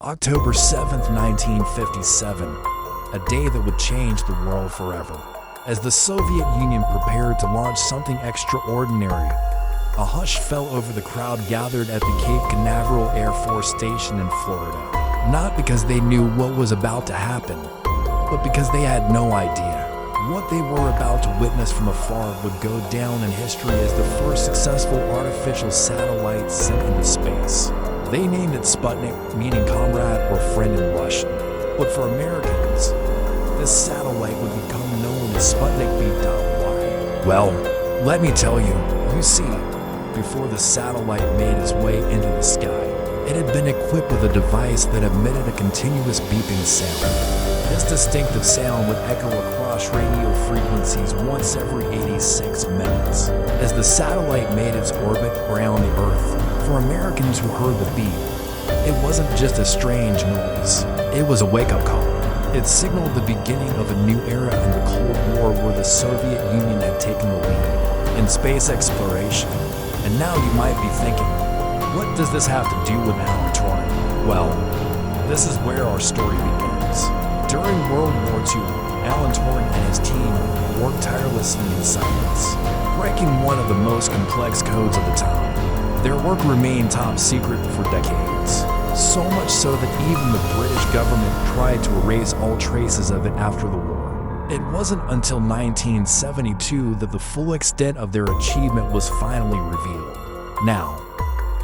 October 7th, 1957, a day that would change the world forever. As the Soviet Union prepared to launch something extraordinary, a hush fell over the crowd gathered at the Cape Canaveral Air Force Station in Florida. Not because they knew what was about to happen, but because they had no idea. What they were about to witness from afar would go down in history as the first successful artificial satellite sent into space. They named it Sputnik, meaning comrade or friend in Russian. But for Americans, this satellite would become known as Sputnik V.Y. Well, let me tell you, before the satellite made its way into the sky, it had been equipped with a device that emitted a continuous beeping sound. This distinctive sound would echo across radio frequencies once every 86 minutes. As the satellite made its orbit around the Earth, for Americans who heard the beep, it wasn't just a strange noise. It was a wake-up call. It signaled the beginning of a new era in the Cold War where the Soviet Union had taken the lead in space exploration. And now you might be thinking, what does this have to do with Alan Turing? Well, this is where our story begins. During World War II, Alan Turing and his team worked tirelessly in silence, breaking one of the most complex codes of the time. Their work remained top secret for decades, so much so that even the British government tried to erase all traces of it after the war. It wasn't until 1972 that the full extent of their achievement was finally revealed. Now,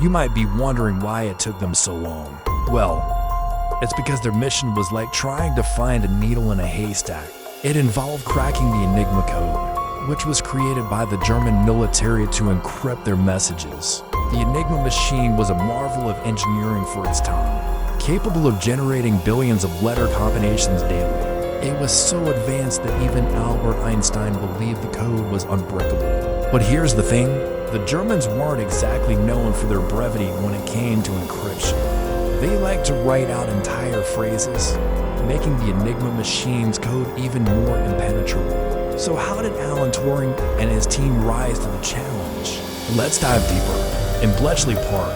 you might be wondering why it took them so long. Well, it's because their mission was like trying to find a needle in a haystack. It involved cracking the Enigma code, which was created by the German military to encrypt their messages. The Enigma machine was a marvel of engineering for its time, capable of generating billions of letter combinations daily. It was so advanced that even Albert Einstein believed the code was unbreakable. But here's the thing, the Germans weren't exactly known for their brevity when it came to encryption. They liked to write out entire phrases, making the Enigma machine's code even more impenetrable. So how did Alan Turing and his team rise to the challenge? Let's dive deeper. In Bletchley Park,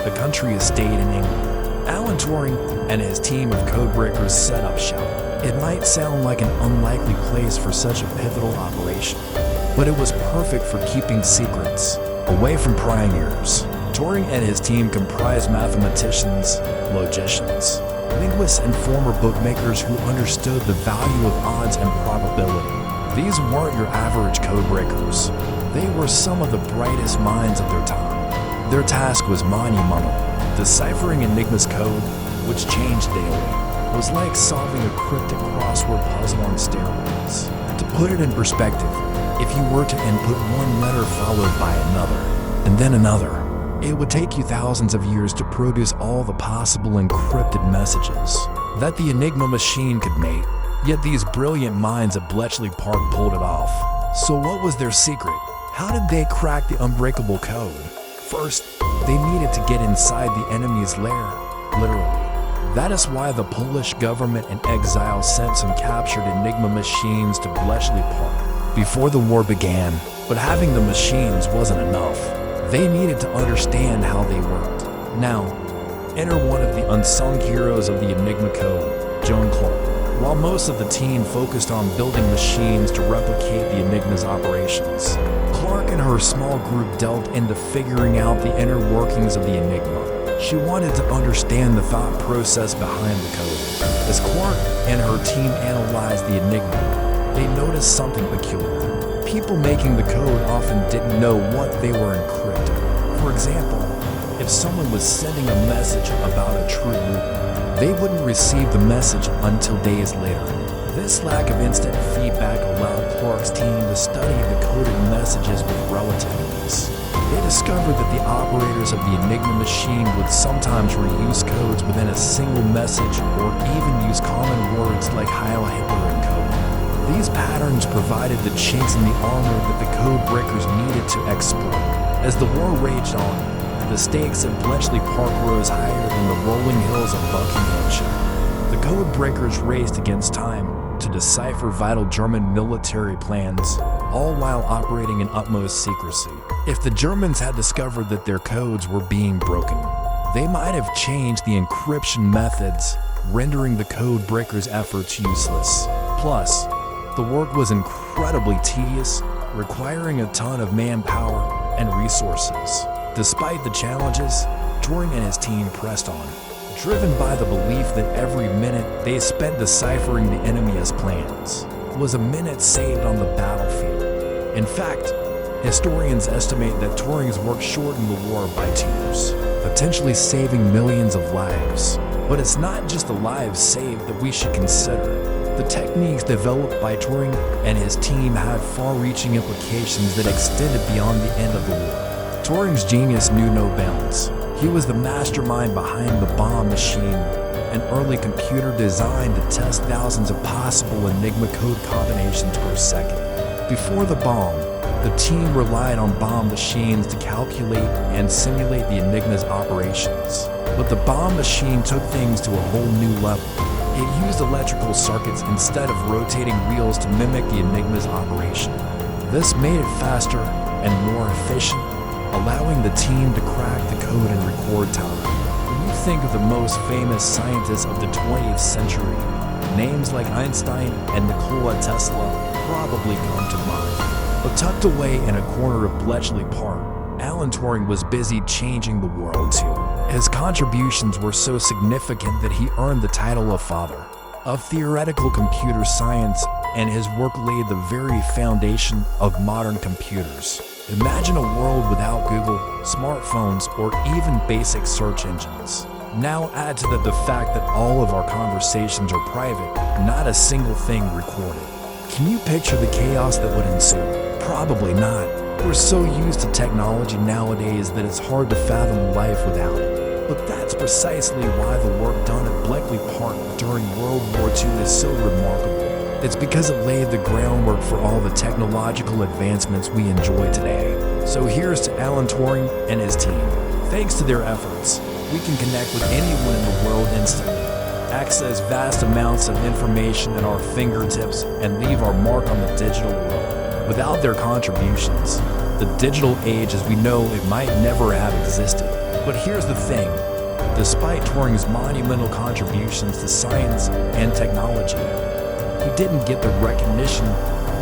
the country estate in England, Alan Turing and his team of codebreakers set up shop. It might sound like an unlikely place for such a pivotal operation, but it was perfect for keeping secrets away from prying ears. Turing and his team comprised mathematicians, logicians, linguists, and former bookmakers who understood the value of odds and probability. These weren't your average codebreakers. They were some of the brightest minds of their time. Their task was monumental. Deciphering Enigma's code, which changed daily, was like solving a cryptic crossword puzzle on steroids. To put it in perspective, if you were to input one letter followed by another, and then another, it would take you thousands of years to produce all the possible encrypted messages that the Enigma machine could make. Yet these brilliant minds at Bletchley Park pulled it off. So what was their secret? How did they crack the unbreakable code? First, they needed to get inside the enemy's lair, literally. That is why the Polish government in exile sent some captured Enigma machines to Bletchley Park before the war began. But having the machines wasn't enough. They needed to understand how they worked. Now, enter one of the unsung heroes of the Enigma code, Joan Clark. While most of the team focused on building machines to replicate the Enigma's operations, Clark and her small group delved into figuring out the inner workings of the Enigma. She wanted to understand the thought process behind the code. As Clark and her team analyzed the Enigma, they noticed something peculiar. People making the code often didn't know what they were encrypting. For example, if someone was sending a message about a true movement, they wouldn't receive the message until days later. This lack of instant feedback allowed Clark's team to study the coded messages with relative ease. They discovered that the operators of the Enigma machine would sometimes reuse codes within a single message or even use common words like Heil Hitler in code. These patterns provided the chinks in the armor that the code breakers needed to exploit. As the war raged on, the stakes at Bletchley Park rose higher than the rolling hills of Buckinghamshire. The code breakers raced against time to decipher vital German military plans, all while operating in utmost secrecy. If the Germans had discovered that their codes were being broken, They might have changed the encryption methods, rendering the code breaker's efforts useless. Plus, the work was incredibly tedious, requiring a ton of manpower and resources. Despite the challenges, Turing and his team pressed on, driven by the belief that every minute they spent deciphering the enemy's plans was a minute saved on the battlefield. In fact, historians estimate that Turing's work shortened the war by 2 years, potentially saving millions of lives. But it's not just the lives saved that we should consider. The techniques developed by Turing and his team had far-reaching implications that extended beyond the end of the war. Turing's genius knew no bounds. He was the mastermind behind the bomb machine, an early computer designed to test thousands of possible Enigma code combinations per second. Before the bomb, the team relied on bomb machines to calculate and simulate the Enigma's operations. But the bomb machine took things to a whole new level. It used electrical circuits instead of rotating wheels to mimic the Enigma's operation. This made it faster and more efficient, allowing the team to crack the code in record time. When you think of the most famous scientists of the 20th century, names like Einstein and Nikola Tesla probably come to mind. But tucked away in a corner of Bletchley Park, Alan Turing was busy changing the world too. His contributions were so significant that he earned the title of father of theoretical computer science, and his work laid the very foundation of modern computers. Imagine a world without Google, smartphones, or even basic search engines. Now add to that the fact that all of our conversations are private, not a single thing recorded. Can you picture the chaos that would ensue? Probably not. We're so used to technology nowadays that it's hard to fathom life without it. But that's precisely why the work done at Bletchley Park during World War II is so remarkable. It's because it laid the groundwork for all the technological advancements we enjoy today. So here's to Alan Turing and his team. Thanks to their efforts, we can connect with anyone in the world instantly, access vast amounts of information at our fingertips, and leave our mark on the digital world. Without their contributions, the digital age as we know it might never have existed. But here's the thing. Despite Turing's monumental contributions to science and technology, he didn't get the recognition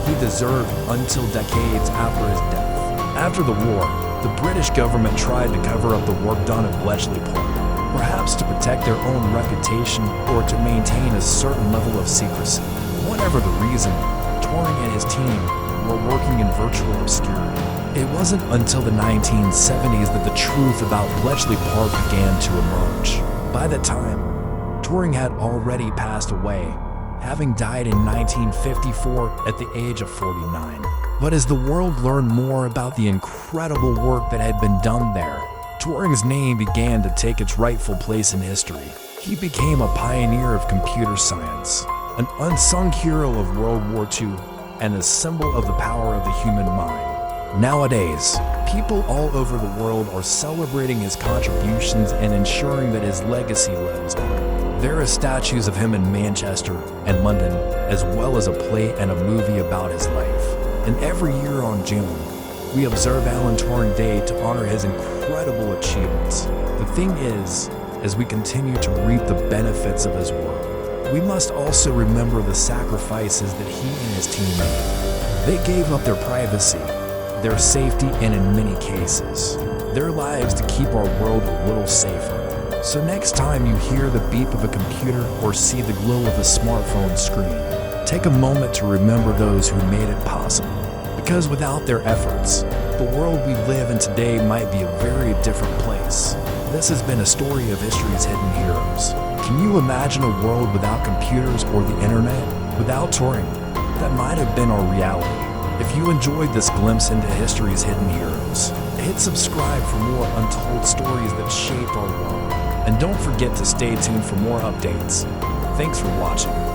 he deserved until decades after his death. After the war, the British government tried to cover up the work done at Bletchley Park, perhaps to protect their own reputation or to maintain a certain level of secrecy. Whatever the reason, Turing and his team were working in virtual obscurity. It wasn't until the 1970s that the truth about Bletchley Park began to emerge. By that time, Turing had already passed away, having died in 1954 at the age of 49. But as the world learned more about the incredible work that had been done there, Turing's name began to take its rightful place in history. He became a pioneer of computer science, an unsung hero of World War II, and a symbol of the power of the human mind. Nowadays, people all over the world are celebrating his contributions and ensuring that his legacy lives on. There are statues of him in Manchester and London, as well as a play and a movie about his life. And every year on June, we observe Alan Turing Day to honor his incredible achievements. The thing is, as we continue to reap the benefits of his work, we must also remember the sacrifices that he and his team made. They gave up their privacy, their safety, and in many cases, their lives to keep our world a little safer. So next time you hear the beep of a computer or see the glow of a smartphone screen, take a moment to remember those who made it possible. Because without their efforts, the world we live in today might be a very different place. This has been a story of history's hidden heroes. Can you imagine a world without computers or the internet? Without Turing, that might have been our reality. If you enjoyed this glimpse into history's hidden heroes, hit subscribe for more untold stories that shaped our world. And don't forget to stay tuned for more updates. Thanks for watching.